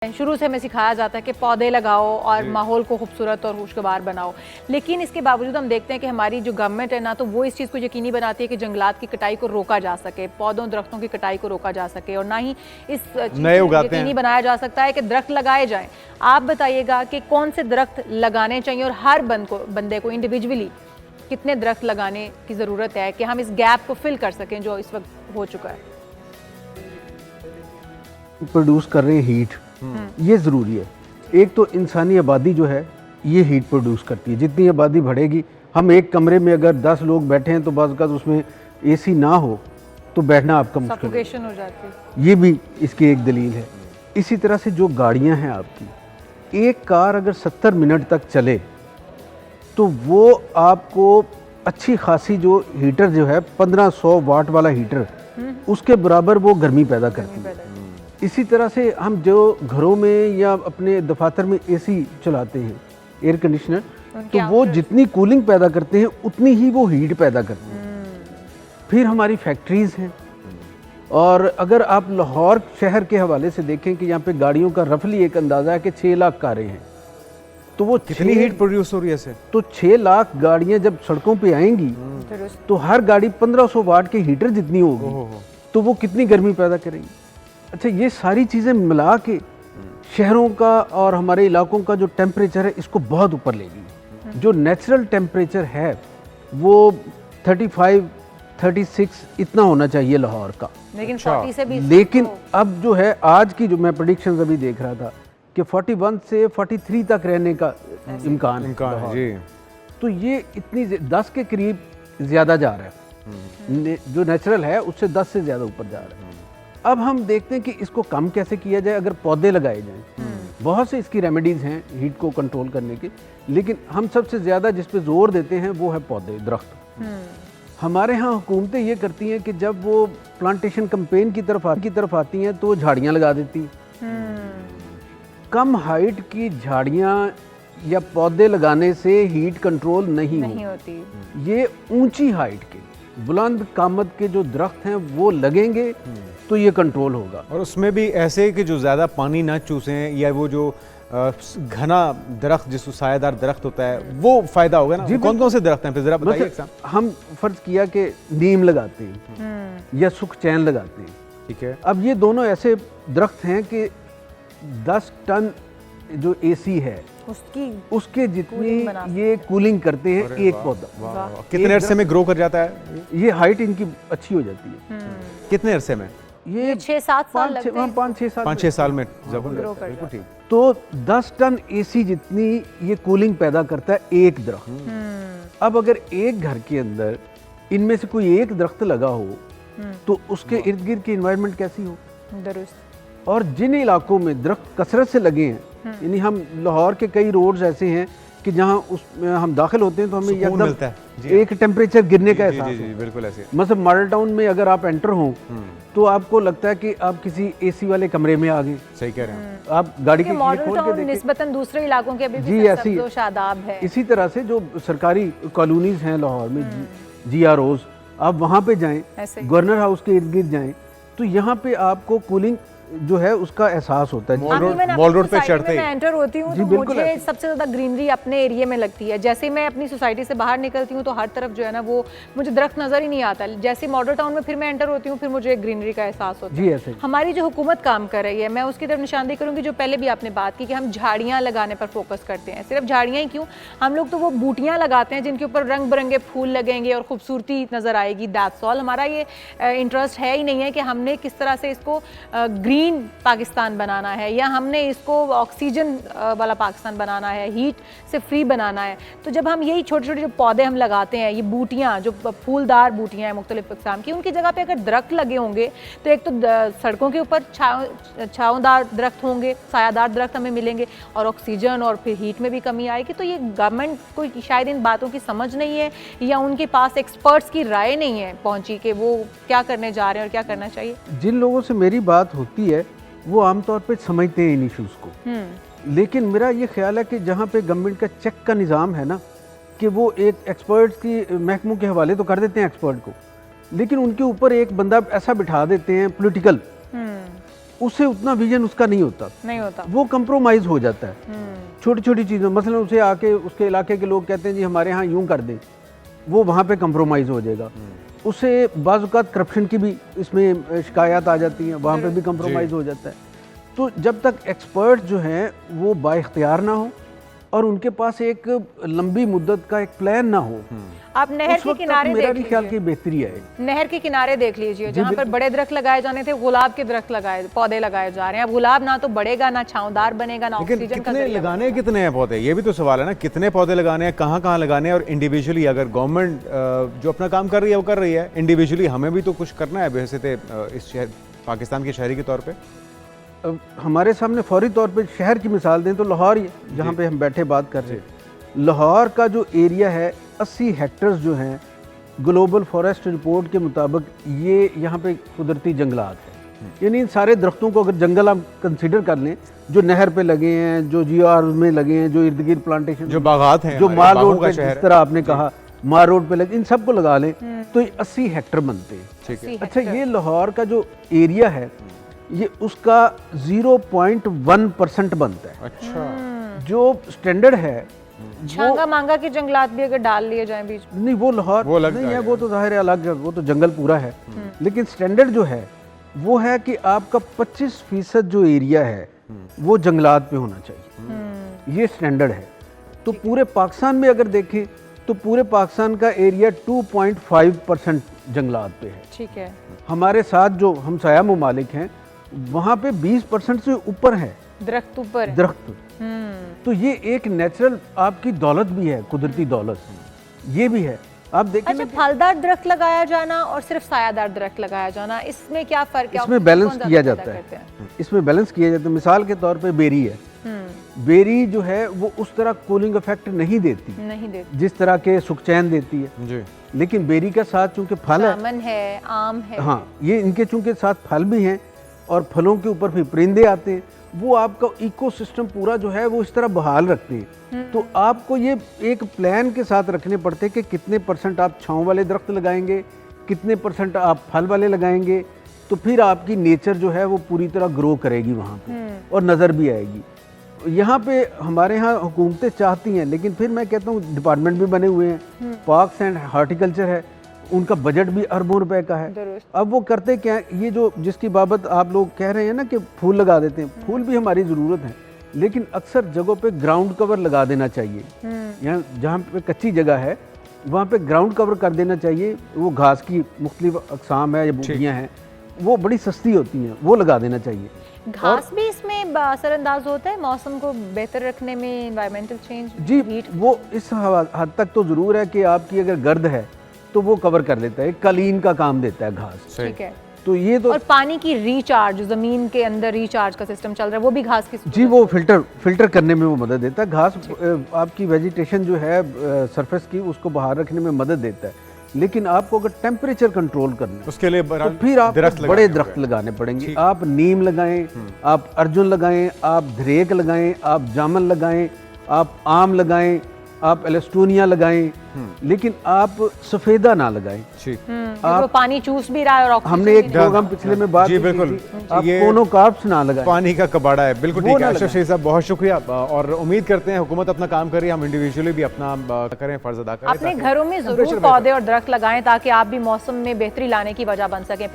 शुरू से हमें सिखाया जाता है कि पौधे लगाओ और माहौल को खूबसूरत और खुशगवार बनाओ, लेकिन इसके बावजूद हम देखते हैं कि हमारी जो गवर्नमेंट है ना, तो वो इस चीज़ को यकीनी बनाती है कि जंगलात की कटाई को रोका जा सके, पौधों दरख्तों की कटाई को रोका जा सके, और ना ही इस चीज़ को यकीनी बनाया जा सकता है कि दरख्त लगाए जाएं। आप बताइएगा कि कौन से दरख्त लगाने चाहिए और हर बंदे को इंडिविजुअली कितने दरख्त लगाने की ज़रूरत है कि हम इस गैप को फिल कर सकें जो इस वक्त हो चुका है। प्रोड्यूस कर रहे हैं हीट, ये ज़रूरी है। एक तो इंसानी आबादी जो है ये हीट प्रोड्यूस करती है। जितनी आबादी बढ़ेगी, हम एक कमरे में अगर 10 लोग बैठे हैं तो बाज़ औक़ात उसमें एसी ना हो तो बैठना आपका मुश्किल हो जाती है। ये भी इसकी एक दलील है। इसी तरह से जो गाड़ियां हैं आपकी, एक कार अगर 70 मिनट तक चले तो वो आपको अच्छी खासी जो हीटर जो है 1500 वाट वाला हीटर, उसके बराबर वो गर्मी पैदा करती है। इसी तरह से हम जो घरों में या अपने दफातर में एसी चलाते हैं, एयर कंडीशनर, तो वो जितनी कूलिंग पैदा करते हैं उतनी ही वो हीट पैदा करते हैं। फिर हमारी फैक्ट्रीज़ हैं, और अगर आप लाहौर शहर के हवाले से देखें कि यहाँ पे गाड़ियों का रफली एक अंदाज़ा है कि 6 लाख कारें हैं, तो वो कितनी हीट प्रोड्यूस हो रही है इससे? तो 6 लाख गाड़ियाँ जब सड़कों पे आएंगी तो हर गाड़ी 1500 वाट के हीटर जितनी होगी, तो वो कितनी गर्मी पैदा करेगी। अच्छा, ये सारी चीज़ें मिला के शहरों का और हमारे इलाकों का जो टेम्परेचर है इसको बहुत ऊपर लेगी। जो नेचुरल टेम्परेचर है वो 35, 36 इतना होना चाहिए लाहौर का, लेकिन 40 से भी लेकिन अब जो है आज की जो मैं प्रेडिक्शंस अभी देख रहा था कि 41 से 43 तक रहने का इम्कान है जी। तो ये इतनी 10 के करीब ज़्यादा जा रहा है, जो नेचुरल है उससे 10 से ज़्यादा ऊपर जा रहा है। अब हम देखते हैं कि इसको कम कैसे किया जाए। अगर पौधे लगाए जाएं, बहुत से इसकी रेमेडीज़ हैं हीट को कंट्रोल करने की, लेकिन हम सबसे ज़्यादा जिस पे जोर देते हैं वो है पौधे, दरख्त। हमारे यहाँ हुकूमतें ये करती हैं कि जब वो प्लांटेशन कैंपेन की तरफ आती हैं तो वो झाड़ियाँ लगा देती हैं। कम हाइट की झाड़ियाँ या पौधे लगाने से हीट कंट्रोल नहीं होती। ये ऊंची हाइट के, बुलंद कामत के जो दरख्त हैं वो लगेंगे तो ये कंट्रोल होगा। और उसमें भी ऐसे कि जो ज़्यादा पानी ना चूसें, या वो जो घना दरख्त जिसको सायादार दरख्त होता है वो फ़ायदा होगा ना। कौन कौन से दरख्त हैं फिर ज़रा बताइए। हम फ़र्ज़ किया कि नीम लगाते हैं या सुख चैन लगाते हैं, ठीक है। अब ये दोनों ऐसे दरख्त हैं कि 10 टन जो एसी है उसके जितनी ये कूलिंग करते हैं एक पौधा। कितने अरसे में ग्रो कर जाता है? ये हाइट इनकी अच्छी हो जाती है। कितने अरसे में? ये 6-7 साल लगते हैं। 5-6 साल में बिल्कुल ठीक। तो 10 टन एसी जितनी ये कूलिंग पैदा करता है एक दरख्त। अब अगर एक घर के अंदर इनमें से कोई एक दरख्त लगा हो तो उसके इर्द गिर्द की एनवायरनमेंट कैसी हो। दुरुस्त। और जिन इलाकों में दरख्त कसरत से लगे हैं, यानी हम लाहौर के कई रोड्स ऐसे हैं कि जहाँ उसमें हम दाखिल होते हैं तो हमें एकदम एक टेम्परेचर गिरने का एहसास है। बिल्कुल ऐसे। मतलब मॉडल टाउन में अगर आप एंटर हो तो आपको लगता है कि आप किसी एसी वाले कमरे में आ गए। सही कह रहे हैं आप गाड़ी की मॉडल टाउन निस्बतन दूसरे इलाकों के अभी जी ऐसी शादाब है। इसी तरह से जो सरकारी कॉलोनीज हैं लाहौर में, GROs, आप वहाँ पे जाएं, गवर्नर हाउस के इर्द गिर्द जाएं, तो यहाँ पे आपको कूलिंग जो है उसका एहसास होता है। मॉल रोड पे चढ़ते ही मैं एंटर होती हूँ तो मुझे सबसे ज़्यादा ग्रीनरी अपने एरिया में लगती है। जैसे ही मैं अपनी सोसाइटी से बाहर निकलती हूँ तो हर तरफ जो है ना वो मुझे दरख्त नज़र ही नहीं आता। जैसे मॉडल टाउन में फिर मैं एंटर होती हूँ फिर मुझे ग्रीनरी का एहसास होता है। ऐसे हमारी जो हुकूमत काम कर रही है, मैं उसकी तरफ निशानदेही करूँगी जो पहले भी आपने बात की कि हम झाड़ियाँ लगाने पर फोकस करते हैं। सिर्फ झाड़ियाँ ही क्यों, हम लोग तो वो बूटियाँ लगाते हैं जिनके ऊपर रंग बिरंगे फूल लगेंगे और खूबसूरती नज़र आएगी। That's all. हमारा ये इंटरेस्ट है ही नहीं है कि हमने किस तरह से इसको ग्रीन पाकिस्तान बनाना है या हमने इसको ऑक्सीजन वाला पाकिस्तान बनाना है, हीट से फ्री बनाना है। तो जब हम यही छोटे छोटे जो पौधे हम लगाते हैं, ये बूटियाँ जो फूलदार बूटियाँ हैं मुख्तलिफ इक़साम की, उनकी जगह पे अगर दरख्त लगे होंगे तो एक तो सड़कों के ऊपर छाँवदार दरख्त होंगे, सायादार दरख्त हमें मिलेंगे और ऑक्सीजन और फिर हीट में भी कमी आएगी। तो ये गवर्नमेंट को शायद इन बातों की समझ नहीं है या उनके पास एक्सपर्ट्स की राय नहीं है पहुँची कि वो क्या करने जा रहे हैं और क्या करना चाहिए। जिन लोगों से मेरी बात होती है वो आमतौर पे समझते हैं इन इश्यूज़ को, लेकिन मेरा ये ख्याल है कि जहाँ पे गवर्नमेंट का चेक का निज़ाम है ना, कि वो एक एक्सपर्ट्स की महकमों के हवाले तो कर देते हैं एक्सपर्ट को, लेकिन उनके ऊपर एक बंदा ऐसा बिठा देते हैं पॉलिटिकल उसे उतना विजन उसका नहीं होता, वो कंप्रोमाइज हो जाता है छोटी छोटी चीज़ों। मसलन उसे आके उसके इलाके के लोग कहते हैं जी हमारे यहाँ यूं कर दें, वो वहाँ पे कंप्रोमाइज हो जाएगा। उसे बाज़ औक़ात करप्शन की भी इसमें शिकायत आ जाती है, वहाँ पे भी कंप्रोमाइज हो जाता है। तो जब तक एक्सपर्ट जो हैं वो बाइख्तियार ना हो और उनके पास एक लंबी मुद्दत का एक प्लान ना हो, आप नहर के किनारे मेरा भी ख्याल की बेहतरी है। नहर के किनारे देख लीजिए, जहाँ पर बड़े दरख्त लगाए जाने थे, गुलाब के दरख्त पौधे लगाए जा रहे हैं। अब गुलाब ना तो बढ़ेगा, ना छांवदार बनेगा, ना ऑक्सीजन का जरिया लगाने कितने हैं पौधे, ये भी तो सवाल है ना। कितने पौधे लगाने हैं, कहाँ कहाँ लगाने हैं, और इंडिविजुअली अगर गवर्नमेंट जो अपना काम कर रही है वो कर रही है, इंडिविजुअली हमें भी तो कुछ करना है बहैसियत इस पाकिस्तान के शहरी के तौर पर। हमारे सामने फौरी तौर पे शहर की मिसाल दें तो लाहौर ही है, जहाँ पे हम बैठे बात कर रहे हैं। लाहौर का जो एरिया है 80 हेक्टर्स जो हैं, ग्लोबल फॉरेस्ट रिपोर्ट के मुताबिक ये यहाँ पे कुदरती जंगलात है। यानी इन सारे दरख्तों को अगर जंगल आप कंसिडर कर लें, जो नहर पे लगे हैं, जो जीआर में लगे हैं, जो इर्द गिर्द प्लांटेशन, जो बागात हैं, जो माल रोड पे जिस तरह आपने कहा माल रोड पे लगे, इन सबको लगा लें तो ये 80 हेक्टर बनते हैं। ठीक है। अच्छा, ये लाहौर का जो एरिया है ये उसका 0.1% बनता है। अच्छा, जो स्टैंडर्ड है छांगा मांगा के जंगलात भी अगर डाल लिए जाएं बीच में, नहीं वो लाहौर वो अलग नहीं है, वो तो जाहिर है अलग है, वो तो जंगल पूरा है। लेकिन स्टैंडर्ड जो है वो है कि आपका 25% जो एरिया है वो जंगलात पे होना चाहिए, ये स्टैंडर्ड है। तो पूरे पाकिस्तान में अगर देखें तो पूरे पाकिस्तान का एरिया 2.5% जंगलात पे है। ठीक है। हमारे साथ जो हमसाया ममालिक हैं वहाँ पे 20% से ऊपर है दरख्त, ऊपर दरख्त। तो ये एक नेचुरल आपकी दौलत भी है, कुदरती दौलत ये भी है। आप देखें। अच्छा, फलदार दरख्त लगाया जाना और सिर्फ सायादार दरख्त लगाया जाना, इसमें क्या फर्क है? इसमें बैलेंस किया जाता है, इसमें बैलेंस किया जाता है। मिसाल के तौर पे बेरी है, बेरी जो है वो उस तरह कूलिंग इफेक्ट नहीं देती जिस तरह के सुखचैन देती है जी। लेकिन बेरी का साथ चूंकि फल है, आम है, हाँ, ये इनके चूंकि साथ फल भी हैं और फलों के ऊपर फिर परिंदे आते हैं, वो आपका इकोसिस्टम पूरा जो है वो इस तरह बहाल रखते हैं। तो आपको ये एक प्लान के साथ रखने पड़ते हैं कि कितने % आप छांव वाले दरख्त लगाएंगे, कितने % आप फल वाले लगाएंगे, तो फिर आपकी नेचर जो है वो पूरी तरह ग्रो करेगी वहाँ पे और नज़र भी आएगी। यहाँ पे हमारे यहाँ हुकूमतें चाहती हैं, लेकिन फिर मैं कहता हूँ डिपार्टमेंट भी बने हुए हैं, पार्क्स एंड हार्टिकल्चर है, उनका बजट भी अरबों रुपए का है। अब वो करते क्या है, ये जो जिसकी बाबत आप लोग कह रहे हैं ना कि फूल लगा देते हैं, फूल भी हमारी ज़रूरत है, लेकिन अक्सर जगहों पे ग्राउंड कवर लगा देना चाहिए। यहाँ जहाँ पे कच्ची जगह है वहाँ पे ग्राउंड कवर कर देना चाहिए। वो घास की मुख्तलिफ अक़साम है या बूटियाँ हैं, वो बड़ी सस्ती होती हैं, वो लगा देना चाहिए। घास भी इसमें असरअंदाज होता है मौसम को बेहतर रखने में, एनवायरमेंटल चेंज जी, वो इस हद तक तो ज़रूर है कि आपकी अगर गर्द है तो वो कवर कर लेता है, कलीन का काम देता है घास। ठीक है। तो ये तो, और पानी की रिचार्ज, जमीन के अंदर रिचार्ज का सिस्टम चल रहा है, वो भी घास की जी, वो फिल्टर करने में वो मदद देता है। घास आपकी वेजिटेशन जो है सरफेस की, उसको बाहर रखने में मदद देता है। लेकिन आपको अगर टेम्परेचर कंट्रोल करना है उसके लिए तो फिर आप बड़े दरख्त लगाने पड़ेंगे। आप नीम लगाएं, आप अर्जुन लगाएं, आप धरेक लगाएं, आप जामुन लगाएं, आप आम लगाएं, आप एलेस्टोनिया लगाएं, लेकिन आप सफेदा ना लगाएं। आप पानी चूस भी रहा है और हमने एक प्रोग्राम पिछले में बात की थी, आप मोनोकार्प्स ना लगाएं, पानी का कबाड़ा है। बिल्कुल ठीक है अशरफ शेख साहब, बहुत शुक्रिया, और उम्मीद करते हैं हुकूमत अपना काम कर रही है, हम इंडिविजुअली भी अपना करें, फर्ज अदा करें। अपने घरों में जरूर पौधे और दरख्त लगाएं ताकि आप भी मौसम में बेहतरी लाने की वजह बन सकें।